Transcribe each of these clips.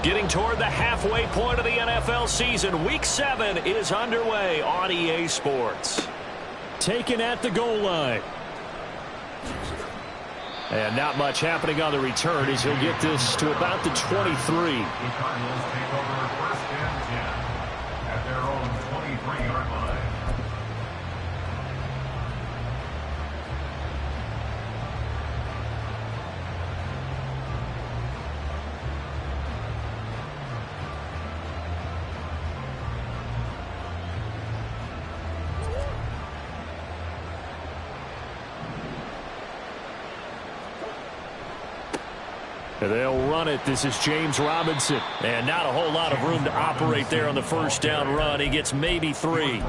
Getting toward the halfway point of the NFL season. Week 7 is underway on EA Sports. Taken at the goal line. And not much happening on the return as he'll get this to about the 23. They'll run it. This is James Robinson. And not a whole lot of room to operate there on the first down run. He gets maybe 3.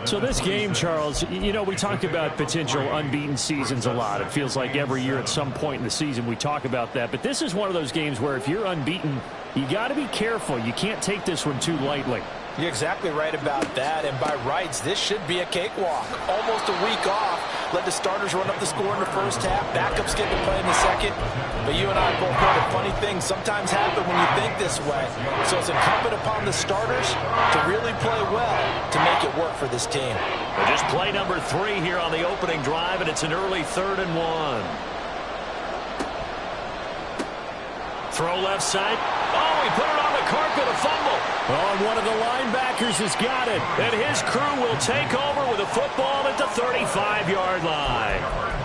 So this game, Charles, you know, we talk about potential unbeaten seasons a lot. It feels like every year at some point in the season we talk about that. But this is one of those games where if you're unbeaten, you got to be careful. You can't take this one too lightly. You're exactly right about that, and by rights, this should be a cakewalk. Almost a week off. Let the starters run up the score in the first half. Backups get to play in the second. But you and I both know that funny things sometimes happen when you think this way. So it's incumbent upon the starters to really play well to make it work for this team. But just play number 3 here on the opening drive, and it's an early 3rd and 1. Throw left side. Oh, he put it on the carpet, a fumble. Oh, and one of the linebackers has got it. And his crew will take over with a football at the 35-yard line.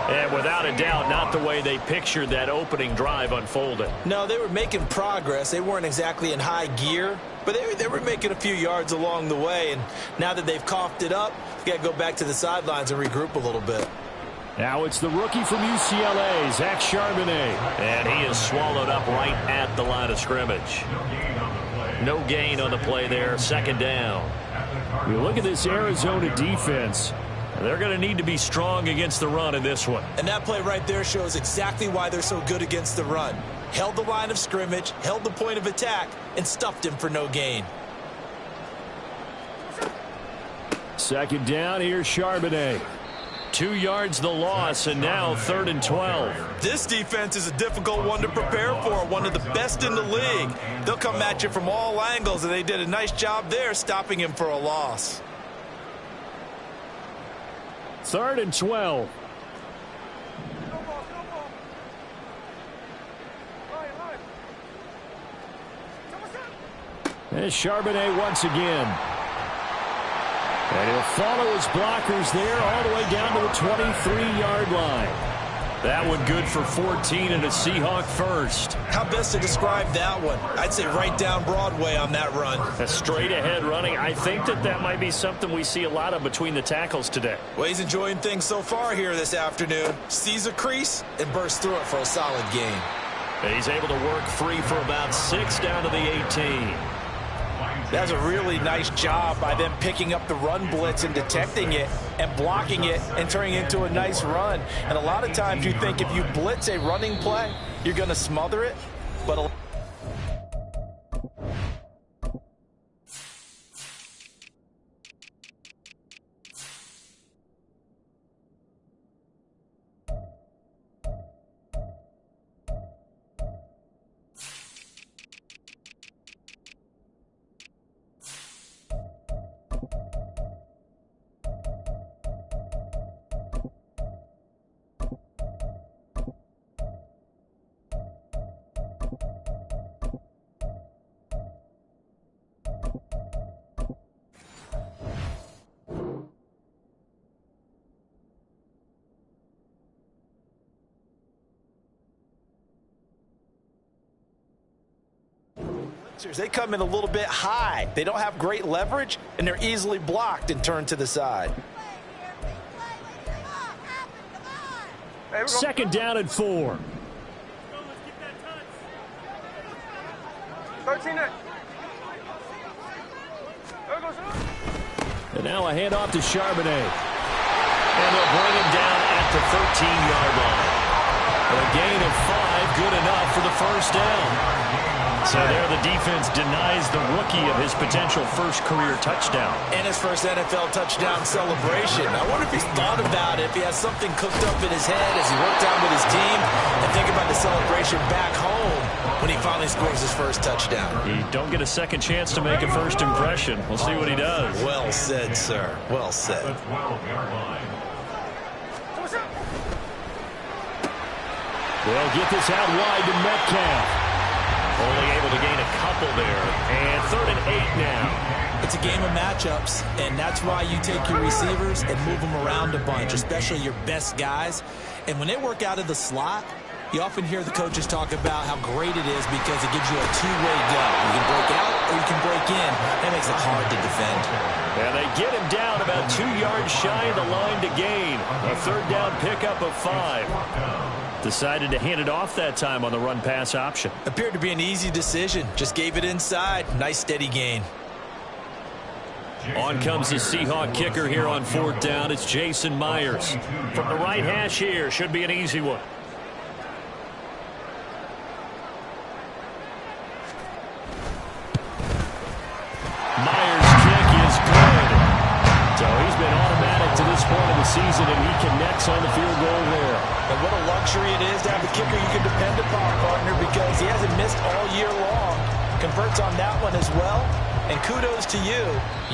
And without a doubt, not the way they pictured that opening drive unfolded. No, they were making progress. They weren't exactly in high gear, but they were making a few yards along the way. And now that they've coughed it up, they've got to go back to the sidelines and regroup a little bit. Now it's the rookie from UCLA, Zach Charbonnet. And he is swallowed up right at the line of scrimmage. No gain on the play there, 2nd down. You look at this Arizona defense. They're going to need to be strong against the run in this one. And that play right there shows exactly why they're so good against the run. Held the line of scrimmage, held the point of attack, and stuffed him for no gain. 2nd down, here's Charbonnet. 2 yards the loss, and now 3rd and 12. This defense is a difficult one to prepare for, one of the best in the league. They'll come at you from all angles, and they did a nice job there stopping him for a loss. 3rd and 12. There's Charbonnet once again. And he'll follow his blockers there all the way down to the 23-yard line. That one good for 14 and a Seahawk first. How best to describe that one? I'd say right down Broadway on that run. A straight ahead running. I think that might be something we see a lot of between the tackles today. Well, he's enjoying things so far here this afternoon. Sees a crease and bursts through it for a solid gain. And he's able to work free for about 6 down to the 18. That's a really nice job by them picking up the run blitz and detecting it and blocking it and turning it into a nice run. And a lot of times you think if you blitz a running play, you're going to smother it. But they come in a little bit high. They don't have great leverage, and they're easily blocked and turned to the side. 2nd down and 4. 13. And now a handoff to Charbonnet. And they'll bring him down at the 13-yard line. A gain of 5, good enough for the first down. So there the defense denies the rookie of his potential first career touchdown. And his first NFL touchdown celebration. I wonder if he's thought about it, if he has something cooked up in his head as he worked out with his team, and think about the celebration back home when he finally scores his first touchdown. You don't get a second chance to make a first impression. We'll see what he does. Well said, sir. Well said. They'll get this out wide to Metcalf. Only able to gain a couple there. And 3rd and 8 now. It's a game of matchups, and that's why you take your receivers and move them around a bunch, especially your best guys. And when they work out of the slot, you often hear the coaches talk about how great it is because it gives you a two-way go. You can break out or you can break in. That makes it hard to defend. And they get him down about 2 yards shy of the line to gain. A 3rd down pickup of 5. Decided to hand it off that time on the run-pass option. Appeared to be an easy decision. Just gave it inside. Nice steady gain. On comes the Seahawk kicker here on 4th down. It's Jason Myers. From the right hash here. Should be an easy one. Myers' kick is good. So he's been automatic to this point of the season, and he connects on the field goal there. And what a luxury it is to have a kicker you can depend upon, partner, because he hasn't missed all year long. Converts on that one as well. And kudos to you.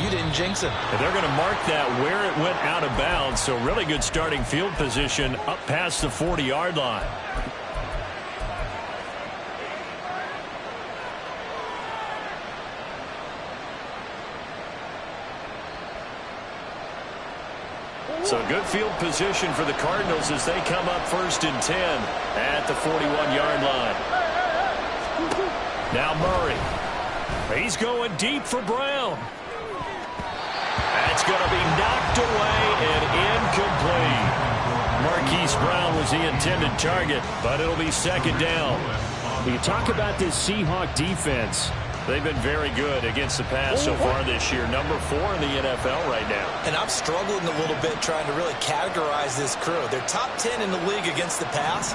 You didn't jinx him. And they're going to mark that where it went out of bounds. So really good starting field position up past the 40-yard line. So good field position for the Cardinals as they come up 1st and 10 at the 41-yard line. Now Murray. He's going deep for Brown. That's going to be knocked away and incomplete. Marquise Brown was the intended target, but it'll be 2nd down. You talk about this Seahawk defense. They've been very good against the pass so far this year. Number 4 in the NFL right now. And I'm struggling a little bit trying to really categorize this crew. They're top 10 in the league against the pass,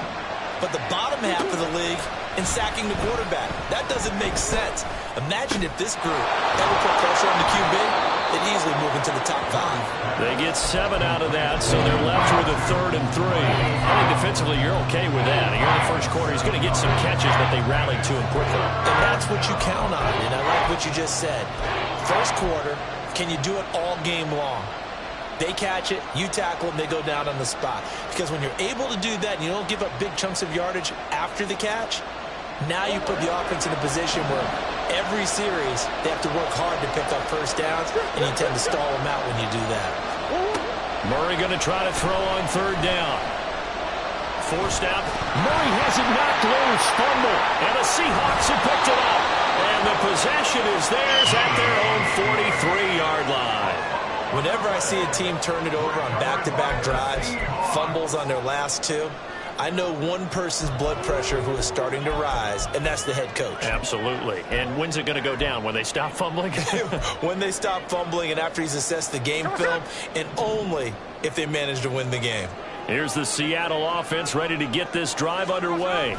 but the bottom half of the league in sacking the quarterback. That doesn't make sense. Imagine if this group ever put pressure on the QB, they'd easily move into the top 5. They get 7 out of that, so they're left with a 3rd and 3. I think defensively you're okay with that. Here in the first quarter, he's going to get some catches, but they rallied to him quickly. And that's what you count on, and I like what you just said. First quarter, can you do it all game long? They catch it, you tackle them, they go down on the spot. Because when you're able to do that and you don't give up big chunks of yardage after the catch, now you put the offense in a position where every series they have to work hard to pick up first downs, and you tend to stall them out when you do that. Murray going to try to throw on 3rd down. Forced out. Murray has it knocked loose. Fumble. And the Seahawks have picked it up. And the possession is theirs at their own 43-yard line. Whenever I see a team turn it over on back-to-back drives, fumbles on their last 2, I know one person's blood pressure who is starting to rise, and that's the head coach. Absolutely. And when's it going to go down? When they stop fumbling? When they stop fumbling and after he's assessed the game film, and only if they manage to win the game. Here's the Seattle offense ready to get this drive underway.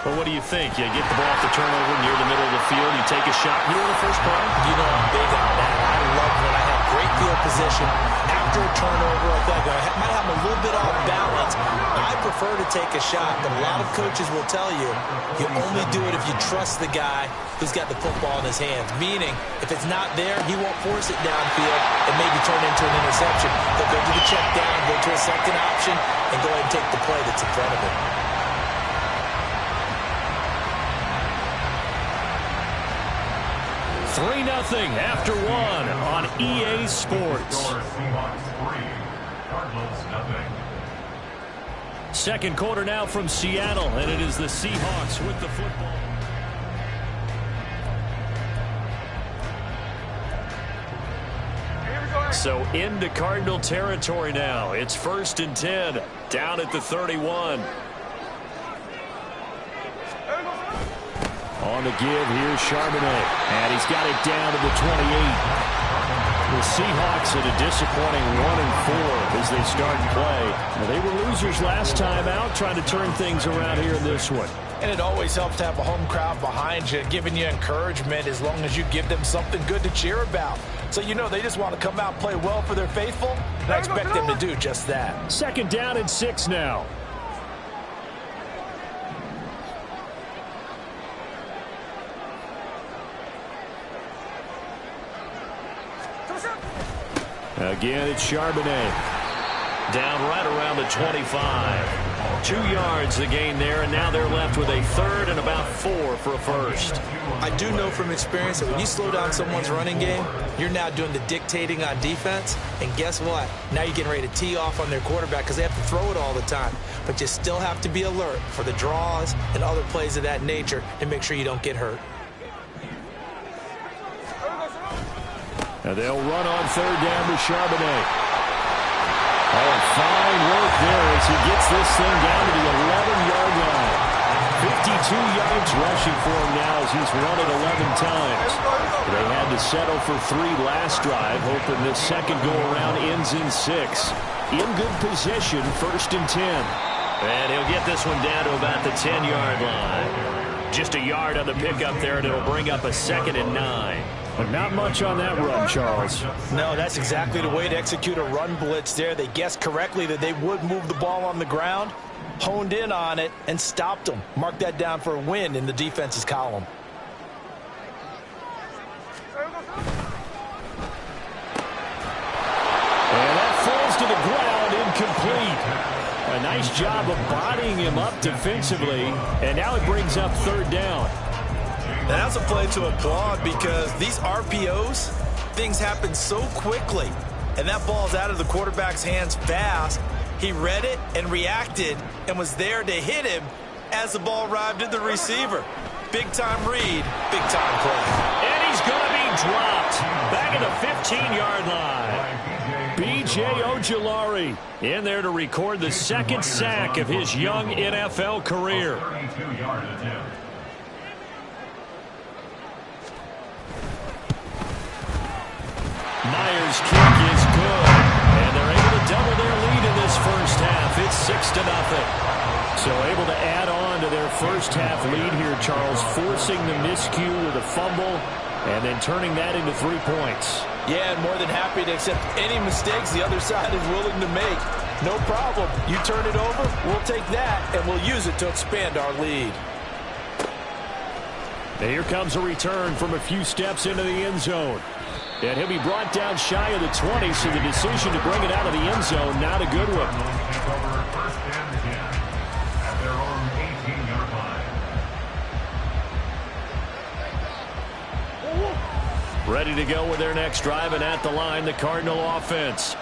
Well, what do you think? You get the ball off the turnover near the middle of the field, you take a shot here in the first play? You know I'm big on that. I love when I have great field position. After a turnover, I feel like I might have a little bit off balance. I prefer to take a shot, but a lot of coaches will tell you you only do it if you trust the guy who's got the football in his hands. Meaning, if it's not there, he won't force it downfield and maybe turn into an interception. He'll go to the check down, go to a second option, and go ahead and take the play that's in front of him. 3-0 after 1 on EA Sports. Second quarter now from Seattle, and it is the Seahawks with the football. So into Cardinal territory now. It's 1st and 10, down at the 31. On the give, here's Charbonnet. And he's got it down to the 28. The Seahawks at a disappointing 1-4 as they start play. Now, they were losers last time out, trying to turn things around here in this one. And it always helps to have a home crowd behind you, giving you encouragement as long as you give them something good to cheer about. So you know they just want to come out and play well for their faithful, and I expect them to do just that. 2nd down and 6 now. Again, it's Charbonnet. Down right around the 25. 2 yards the gain there, and now they're left with a third and about 4 for a first. I do know from experience that when you slow down someone's running game, you're now doing the dictating on defense. And guess what? Now you're getting ready to tee off on their quarterback because they have to throw it all the time. But you still have to be alert for the draws and other plays of that nature to make sure you don't get hurt. And they'll run on third down with Charbonnet. Oh, fine work there as he gets this thing down to the 11-yard line. 52 yards rushing for him now as he's run it 11 times. They had to settle for 3 last drive, hoping this second go-around ends in 6. In good position, 1st and 10. And he'll get this one down to about the 10-yard line. Just a yard on the pickup there, and it'll bring up a 2nd and 9. But not much on that run, Charles. No, that's exactly the way to execute a run blitz there. They guessed correctly that they would move the ball on the ground, honed in on it, and stopped them. Mark that down for a win in the defense's column. And that falls to the ground, incomplete. A nice job of bodying him up defensively, and now it brings up 3rd down. And that's a play to applaud because these RPOs, things happen so quickly. And that ball's out of the quarterback's hands fast. He read it and reacted and was there to hit him as the ball arrived at the receiver. Big-time read, big-time play. And he's going to be dropped back at the 15-yard line. B.J. Ojulari in there to record the 2nd sack of his young NFL career. Myers' kick is good, and they're able to double their lead in this first half. It's 6-0. So able to add on to their first half lead here, Charles, forcing the miscue with a fumble and then turning that into 3 points. Yeah, and more than happy to accept any mistakes the other side is willing to make. No problem. You turn it over, we'll take that, and we'll use it to expand our lead. And here comes a return from a few steps into the end zone. And he'll be brought down shy of the 20, so the decision to bring it out of the end zone, not a good one. Ready to go with their next drive, and at the line, the Cardinal offense.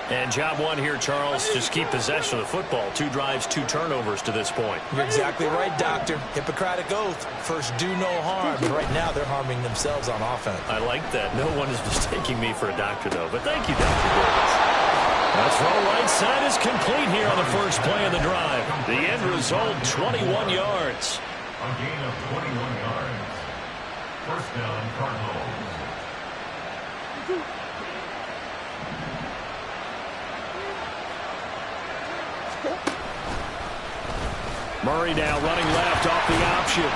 And job one here, Charles, just keep possession of the football. 2 drives, 2 turnovers to this point. You're exactly right, Doctor. Hippocratic oath. First, do no harm. Right now, they're harming themselves on offense. I like that. No one is mistaking me for a doctor, though. But thank you, Dr. Davis. That throw right side is complete here on the first play of the drive. The end result, 21 yards. A gain of 21 yards. First down, Cardinals. Murray now running left off the option.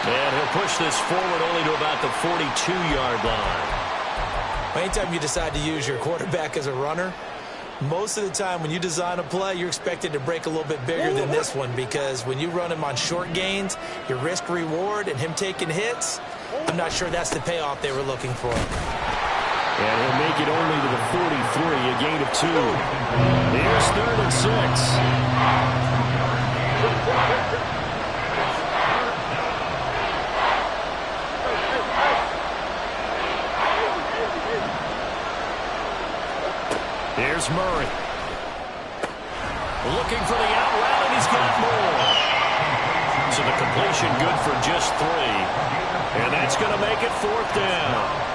And he'll push this forward only to about the 42-yard line. Anytime you decide to use your quarterback as a runner, most of the time when you design a play, you're expected to break a little bit bigger than this one because when you run him on short gains, your risk-reward and him taking hits, I'm not sure that's the payoff they were looking for. And he'll make it only to the 43, a gain of 2. Here's 3rd and 6. Here's Murray. Looking for the out route, and he's got more. So the completion good for just 3. And that's going to make it 4th down.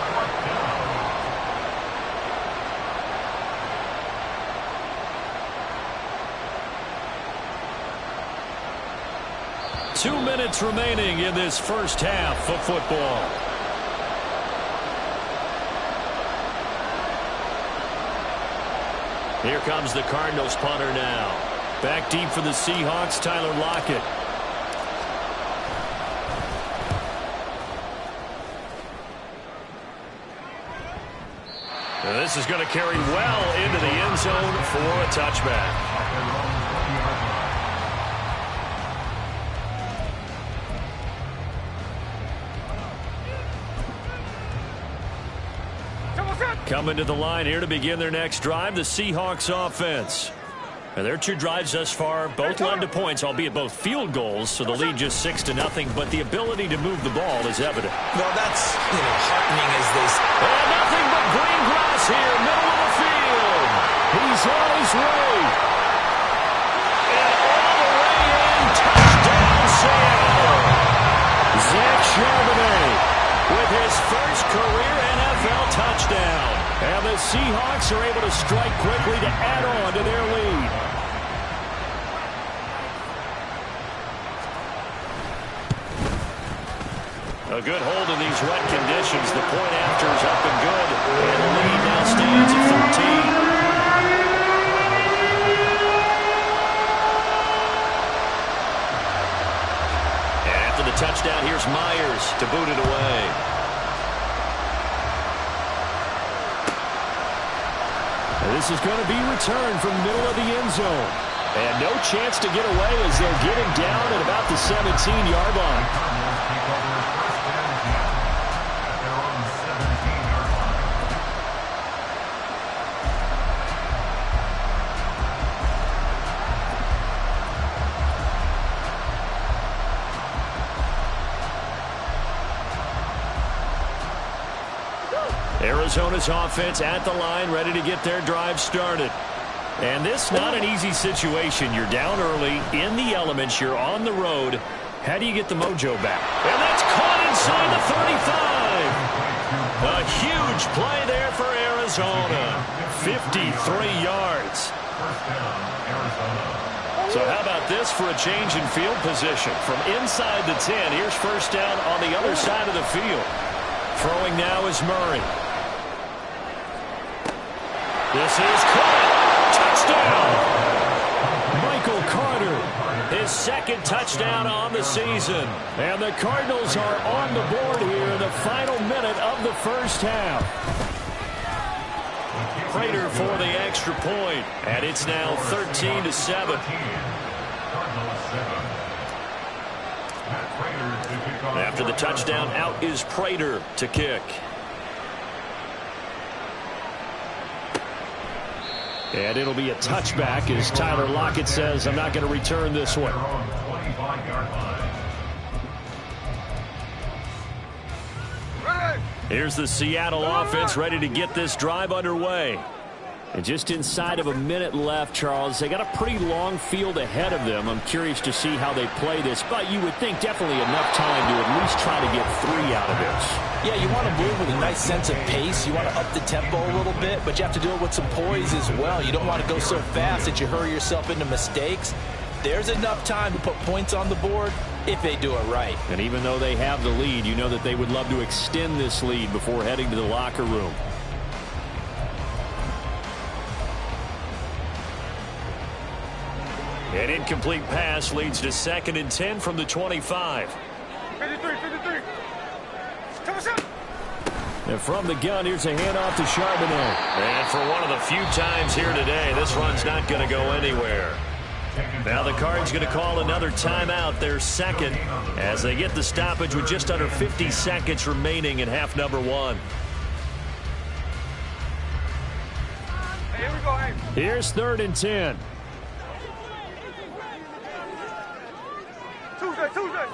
Two minutes remaining in this first half of football. Here comes the Cardinals punter now. Back deep for the Seahawks, Tyler Lockett. And this is going to carry well into the end zone for a touchback. Come on, set! Coming to the line here to begin their next drive, the Seahawks offense. And their two drives thus far both led to points, albeit both field goals, so the lead just 6-0, but the ability to move the ball is evident. Well, that's, heartening as they say. And nothing but green grass here, middle of the field. He's on his way. And all the way in, touchdown Seattle. Zach Charbonnet with his first career NFL touchdown. And the Seahawks are able to strike quickly to add on to their lead. A good hold in these wet conditions. The point after is up and good. And the lead now stands at 13. And after the touchdown, here's Myers to boot it away. And this is going to be returned from the middle of the end zone. And no chance to get away as they'll get him down at about the 17-yard line. Arizona's offense at the line, ready to get their drive started. And this not an easy situation. You're down early, in the elements, you're on the road. How do you get the mojo back? And that's caught inside the 35. A huge play there for Arizona. 53 yards. So how about this for a change in field position? From inside the 10, here's first down on the other side of the field. Throwing now is Murray. This is caught. Touchdown. Michael Carter, his second touchdown on the season. And the Cardinals are on the board here in the final minute of the first half. Prater for the extra point. And it's now 13-7. After the touchdown, out is Prater to kick. And it'll be a touchback as Tyler Lockett says, I'm not going to return this one. Here's the Seattle offense ready to get this drive underway. And just inside of a minute left, Charles, they got a pretty long field ahead of them. I'm curious to see how they play this, but you would think definitely enough time to at least try to get 3 out of this. Yeah, you want to move with a nice sense of pace. You want to up the tempo a little bit, but you have to do it with some poise as well. You don't want to go so fast that you hurry yourself into mistakes. There's enough time to put points on the board if they do it right. And even though they have the lead, you know that they would love to extend this lead before heading to the locker room. An incomplete pass leads to 2nd and 10 from the 25. 53. And from the gun, here's a handoff to Charbonnet. And for one of the few times here today, this run's not going to go anywhere. Now the Cards going to call another timeout, their second, as they get the stoppage with just under 50 seconds remaining in half number 1. Here we go, hey. Here's 3rd and 10. Tuesday.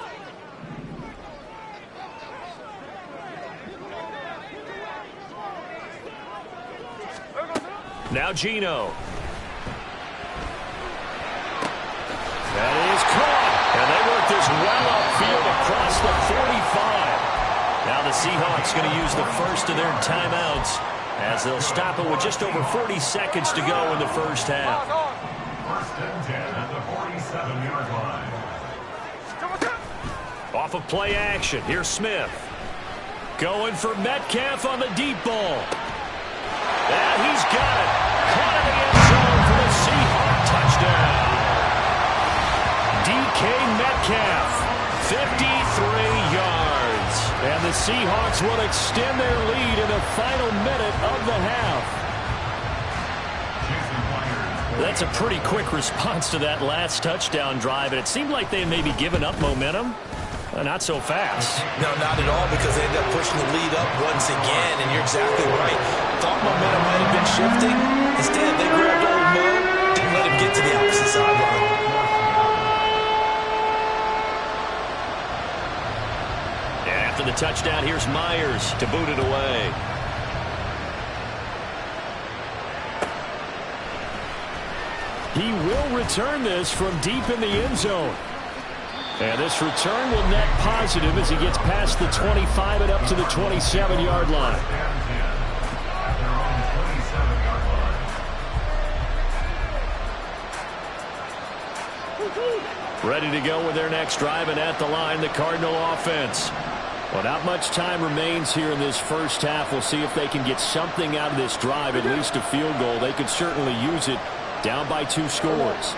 Now Gino. That is caught. And they work this well upfield across the 45. Now the Seahawks going to use the first of their timeouts as they'll stop it with just over 40 seconds to go in the first half. First and 10 at the 47-yard line. Off of play action, here's Smith. Going for Metcalf on the deep ball. And he's got it. Caught in the end zone for the Seahawk touchdown. DK Metcalf, 53 yards. And the Seahawks will extend their lead in the final minute of the half. That's a pretty quick response to that last touchdown drive, and it seemed like they had maybe given up momentum. Not so fast. No, not at all, because they ended up pushing the lead up once again, and you're exactly right. Thought momentum might have been shifting. Instead, they grabbed old Mo, didn't let him get to the opposite sideline. And after the touchdown, here's Myers to boot it away. He will return this from deep in the end zone. And this return will net positive as he gets past the 25 and up to the 27-yard line. Ready to go with their next drive, and at the line, the Cardinal offense. Well, not much time remains here in this first half. We'll see if they can get something out of this drive, at least a field goal. They could certainly use it, down by 2 scores.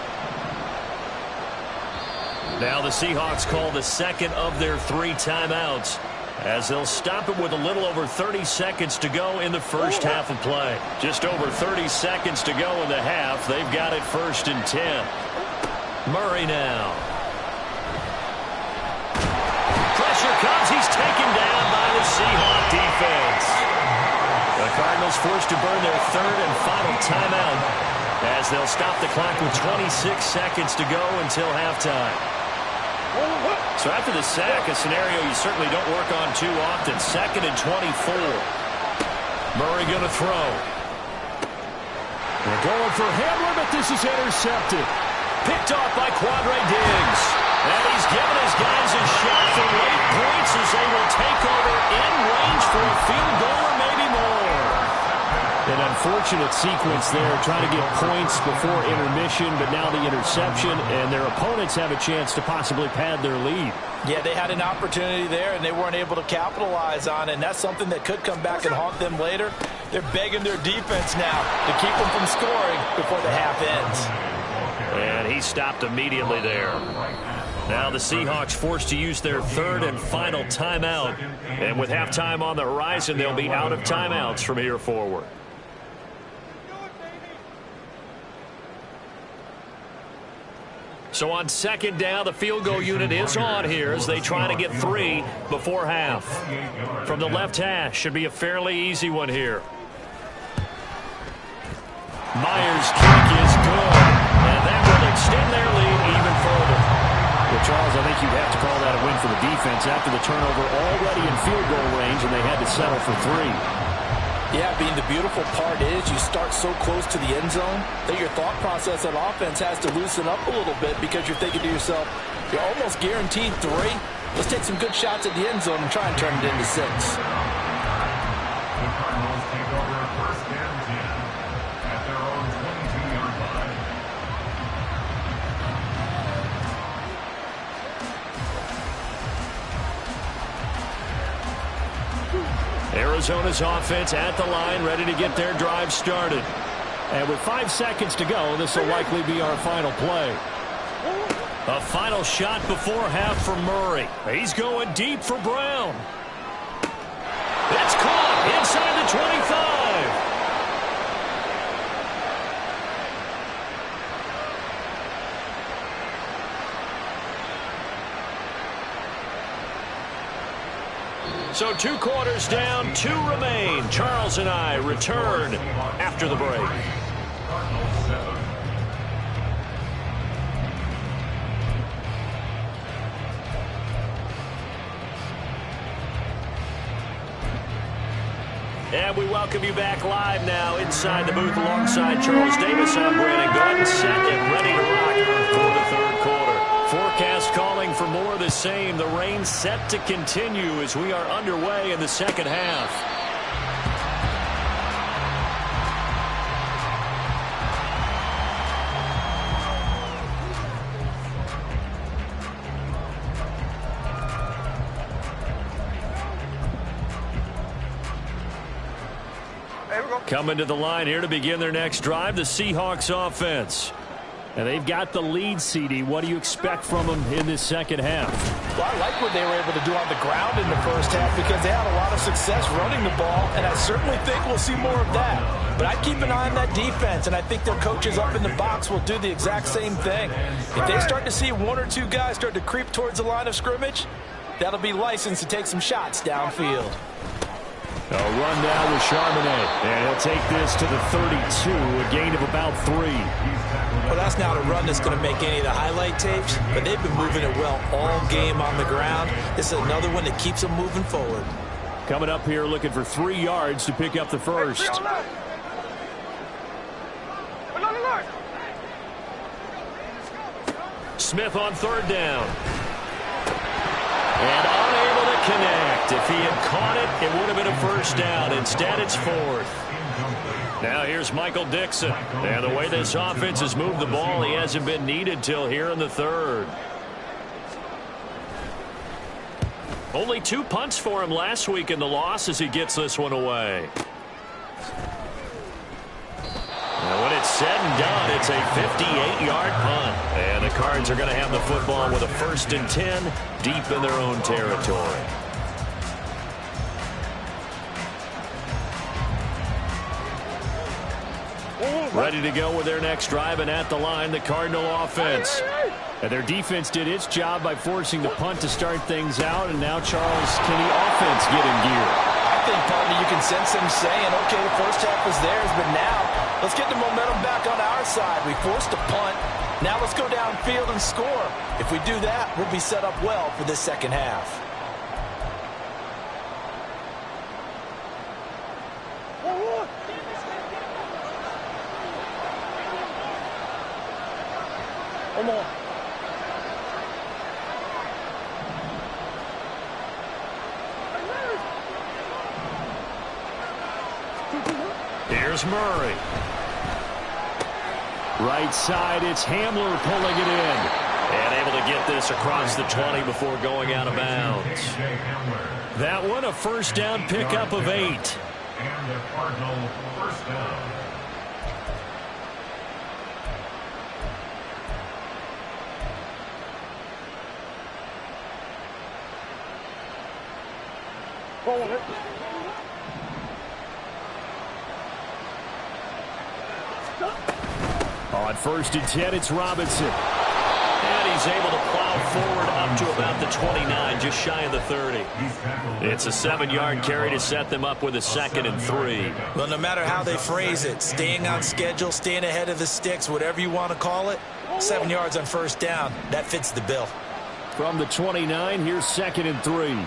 Now the Seahawks call the second of their 3 timeouts, as they'll stop it with a little over 30 seconds to go in the first half of play. Just over 30 seconds to go in the half. They've got it 1st and 10. Murray now. Pressure comes. He's taken down by the Seahawk defense. The Cardinals forced to burn their 3rd and final timeout, as they'll stop the clock with 26 seconds to go until halftime. So after the sack, a scenario you certainly don't work on too often. 2nd and 24. Murray going to throw. They're going for Hamler, but this is intercepted. Picked off by Quandre Diggs. And he's given his guys a shot for late points as they will take over in range for a field goal or maybe more. An unfortunate sequence there, trying to get points before intermission, but now the interception, and their opponents have a chance to possibly pad their lead. Yeah, they had an opportunity there, and they weren't able to capitalize on it, and that's something that could come back and haunt them later. They're begging their defense now to keep them from scoring before the half ends. And he stopped immediately there. Now the Seahawks forced to use their 3rd and final timeout. And with halftime on the horizon, they'll be out of timeouts from here forward. So on 2nd down, the field goal unit is on here as they try to get 3 before half. From the left hash, should be a fairly easy one here. Myers' kick is good, and that will extend their lead even further. Well, Charles, I think you'd have to call that a win for the defense after the turnover already in field goal range, and they had to settle for 3. Yeah, the beautiful part is you start so close to the end zone that your thought process on offense has to loosen up a little bit, because you're thinking to yourself, you're almost guaranteed 3. Let's take some good shots at the end zone and try and turn it into 6. The Cardinals take over 1st and 10 at their own 22-yard line. Arizona's offense at the line, ready to get their drive started. And with 5 seconds to go, this will likely be our final play. A final shot before half for Murray. He's going deep for Brown. It's caught inside the 25. So 2 quarters down, 2 remain. Charles and I return after the break. And we welcome you back live now inside the booth alongside Charles Davis. I'm Brandon Gordon, set and ready to rock for the 3rd quarter. Forecast calling for more of the same. The rain set to continue as we are underway in the 2nd half. Coming to the line here to begin their next drive, the Seahawks offense. And they've got the lead, CD. What do you expect from them in this 2nd half? Well, I like what they were able to do on the ground in the first half, because they had a lot of success running the ball, and I certainly think we'll see more of that. But I'd keep an eye on that defense, and I think their coaches up in the box will do the exact same thing. If they start to see 1 or 2 guys start to creep towards the line of scrimmage, That'll be licensed to take some shots downfield. A run now with Charbonnet. And he'll take this to the 32, a gain of about 3. Well, that's not a run that's going to make any of the highlight tapes, but they've been moving it well all game on the ground. This is another one that keeps them moving forward. Coming up here looking for 3 yards to pick up the first. Smith on 3rd down. And unable to connect. If he had caught it, it would have been a first down. Instead, it's 4th. Now here's Michael Dixon. And the way this offense has moved the ball, he hasn't been needed till here in the 3rd. Only 2 punts for him last week in the loss as he gets this one away. And when it's said and done, it's a 58-yard punt. And the Cards are going to have the football with a 1st and 10 deep in their own territory. Ready to go with their next drive, and at the line, the Cardinal offense. And their defense did its job by forcing the punt to start things out, and now Charles, can the offense get in gear? I think, partner, you can sense them saying, okay, the first half was theirs, but now let's get the momentum back on our side. We forced a punt. Now let's go downfield and score. If we do that, we'll be set up well for this second half. Come on. Here's Murray. Right side, it's Hamler pulling it in. And able to get this across the 20 before going out of bounds. That one, a first down pickup of 8. And the Cardinal first down. On 1st and 10, it's Robinson. And he's able to plow forward up to about the 29, just shy of the 30. It's a 7-yard carry to set them up with a 2nd and 3. Well, no matter how they phrase it, staying on schedule, staying ahead of the sticks, whatever you want to call it, 7 yards on first down, that fits the bill. From the 29, here's 2nd and 3.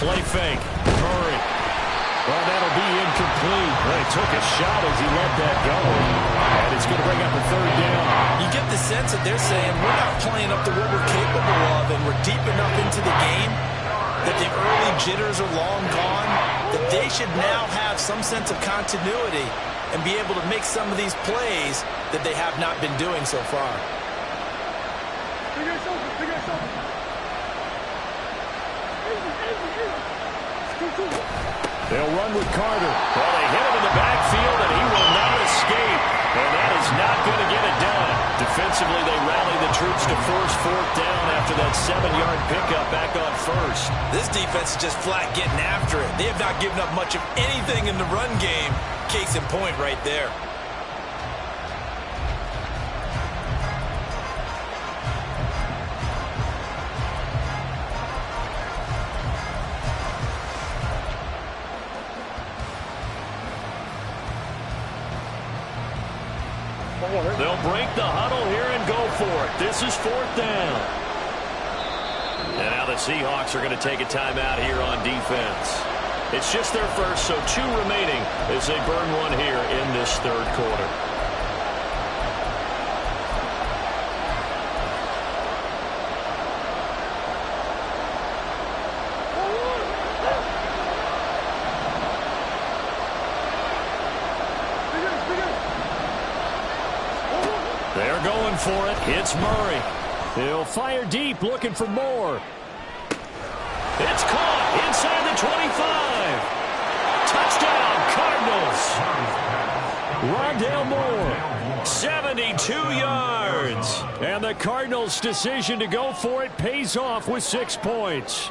Play fake. Murray. Well, that'll be incomplete. Well, he took a shot as he let that go. And it's going to bring up a 3rd down. You get the sense that they're saying we're not playing up to what we're capable of, and we're deep enough into the game that the early jitters are long gone, that they should now have some sense of continuity and be able to make some of these plays that they have not been doing so far. They'll run with Carter. Well, they hit him in the backfield, and he will not escape. And that is not going to get it done. Defensively, they rally the troops to force 4th down after that 7-yard pickup back on 1st. This defense is just flat getting after it. They have not given up much of anything in the run game. Case in point right there. They'll break the huddle here and go for it. This is 4th down. And now the Seahawks are going to take a timeout here on defense. It's just their first, so 2 remaining as they burn one here in this 3rd quarter. They're going for it. It's Murray. He'll fire deep, looking for more. It's caught inside the 25. Touchdown, Cardinals. Rondale Moore, 72 yards. And the Cardinals' decision to go for it pays off with 6 points.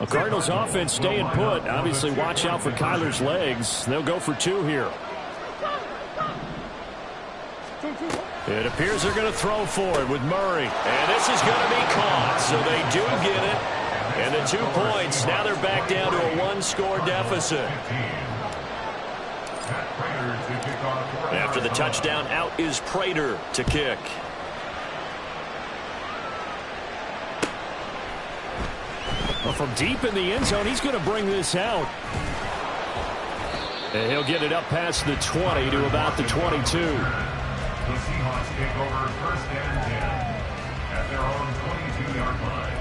The Cardinals offense staying put. Obviously, watch out for Kyler's legs. They'll go for 2 here. It appears they're going to throw for it with Murray. And this is going to be caught, so they do get it. And the 2 points, now they're back down to a 1-score deficit. After the touchdown, out is Prater to kick. Well, from deep in the end zone, he's going to bring this out. And he'll get it up past the 20 to about the 22. The Seahawks take over first and 10 at their own 22-yard line.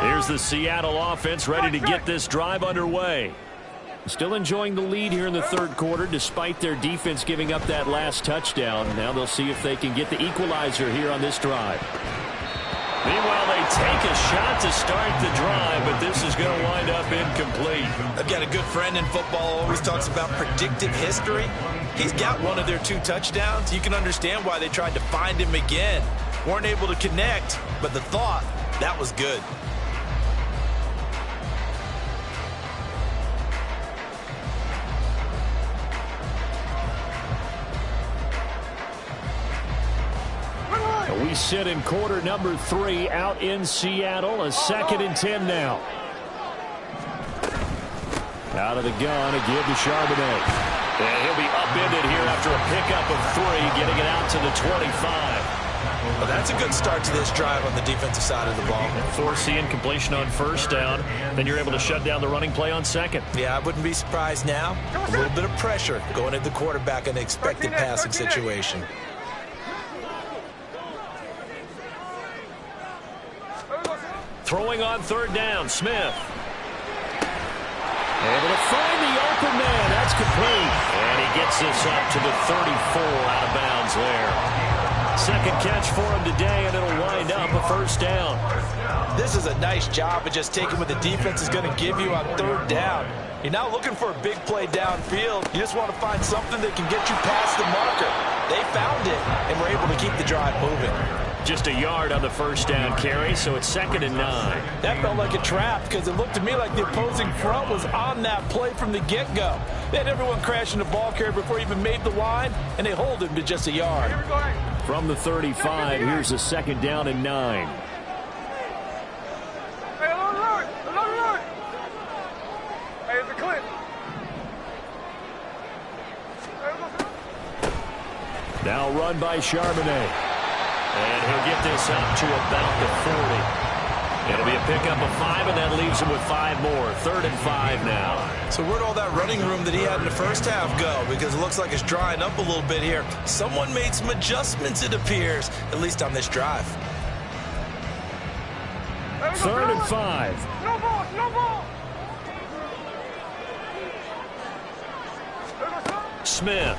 Here's the Seattle offense ready to get this drive underway. Still enjoying the lead here in the third quarter despite their defense giving up that last touchdown. Now they'll see if they can get the equalizer here on this drive. Meanwhile, they take a shot to start the drive, but this is going to wind up incomplete. I've got a good friend in football who always talks about predictive history. He's got one of their 2 touchdowns. You can understand why they tried to find him again. Weren't able to connect, but the thought, that was good. We sit in quarter number 3 out in Seattle. A 2nd and 10 now. Out of the gun, a give to Charbonnet. And he'll be upended here after a pickup of 3, getting it out to the 25. Well, that's a good start to this drive on the defensive side of the ball. Force the incompletion on first down. Then you're able to shut down the running play on second. Yeah, I wouldn't be surprised now. A little bit of pressure going at the quarterback in the expected passing situation. Throwing on third down, Smith. Able to find the open man. That's complete. And he gets this up to the 34 out of bounds there. Second catch for him today, and it'll wind up a first down. This is a nice job of just taking what the defense is going to give you on third down. You're not looking for a big play downfield. You just want to find something that can get you past the marker. They found it, and were able to keep the drive moving. Just a yard on the first down carry, so it's 2nd and 9. That felt like a trap because it looked to me like the opposing front was on that play from the get-go. They had everyone crashing the ball carrier before he even made the line, and they hold him to just a yard. From the 35, here's a 2nd down and 9. Hey, along the line. Hey, it's a clip. Now run by Charbonnet. And he'll get this up to about the 40. It'll be a pickup of 5, and that leaves him with 5 more. 3rd and 5 now. So where'd all that running room that he had in the first half go? Because it looks like it's drying up a little bit here. Someone made some adjustments, it appears, at least on this drive. 3rd and 5. No ball, no ball. Smith.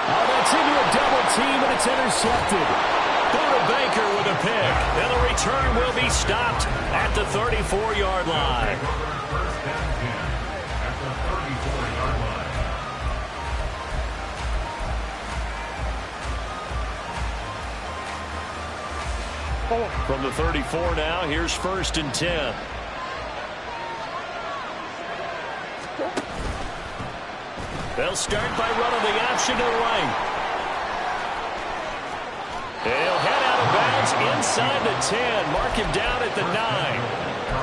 Oh, that's into a double team, and it's intercepted. Buda Baker with a pick. And the return will be stopped at the 34-yard line. First and 10 at the 34-yard line. From the 34 now, here's 1st and 10. They'll start by running the option to the right. He'll head out of bounds inside the 10. Mark him down at the 9.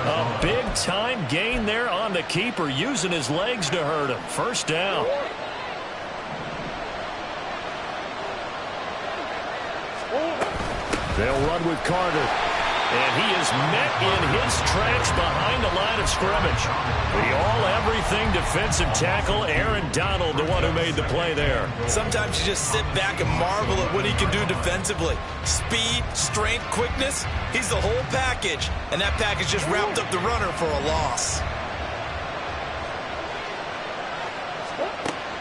A big-time gain there on the keeper, using his legs to hurt him. First down. They'll run with Carter. And he is met in his tracks behind the line of scrimmage. The all-everything defensive tackle, Aaron Donald, the one who made the play there. Sometimes you just sit back and marvel at what he can do defensively. Speed, strength, quickness, he's the whole package. And that package just wrapped up the runner for a loss.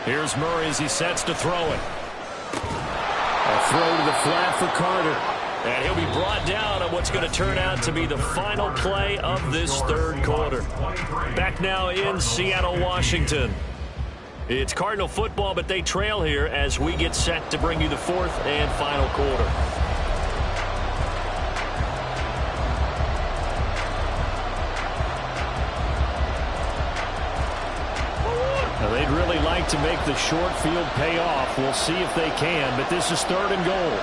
Here's Murray as he sets to throw it. A throw to the flat for Carter. And he'll be brought down on what's going to turn out to be the final play of this third quarter. Back now in Seattle, Washington. It's Cardinal football, but they trail here as we get set to bring you the 4th and final quarter. to make the short field pay off. We'll see if they can, but this is 3rd and goal.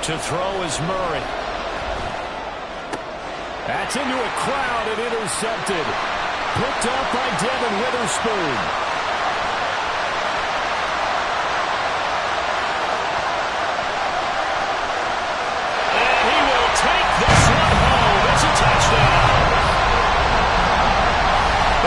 To throw is Murray. That's into a crowd and intercepted. Picked up by Devin Witherspoon. And he will take this one home. It's a touchdown.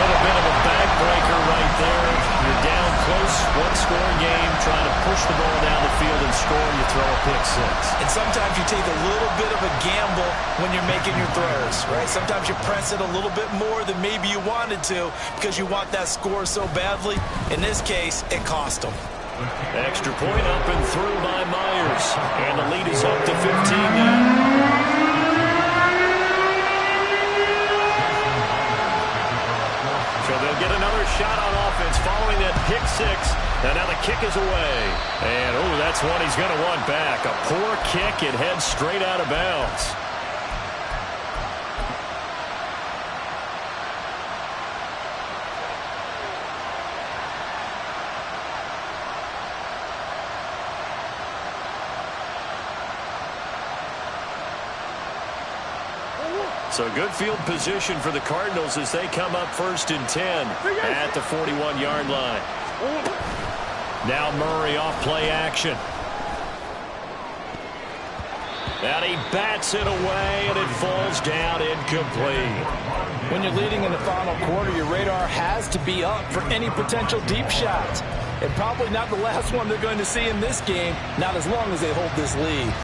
Been a bit of a backbreaker right there. You're down close, one-score game, trying to push the ball down the field and score, and you throw a pick-6. And sometimes you take a little bit of a gamble when you're making your throws, right? Sometimes you press it a little bit more than maybe you wanted to because you want that score so badly. In this case, it cost them. Extra point up and through by Myers. And the lead is up to 15 now. So they'll get another shot on offense following that pick-6. And now the kick is away. And, oh, that's one he's going to want back. A poor kick. It heads straight out of bounds. So good field position for the Cardinals as they come up 1st and 10 at the 41-yard line. Now Murray off play action. And he bats it away, and it falls down incomplete. When you're leading in the final quarter, your radar has to be up for any potential deep shots. And probably not the last one they're going to see in this game, not as long as they hold this lead.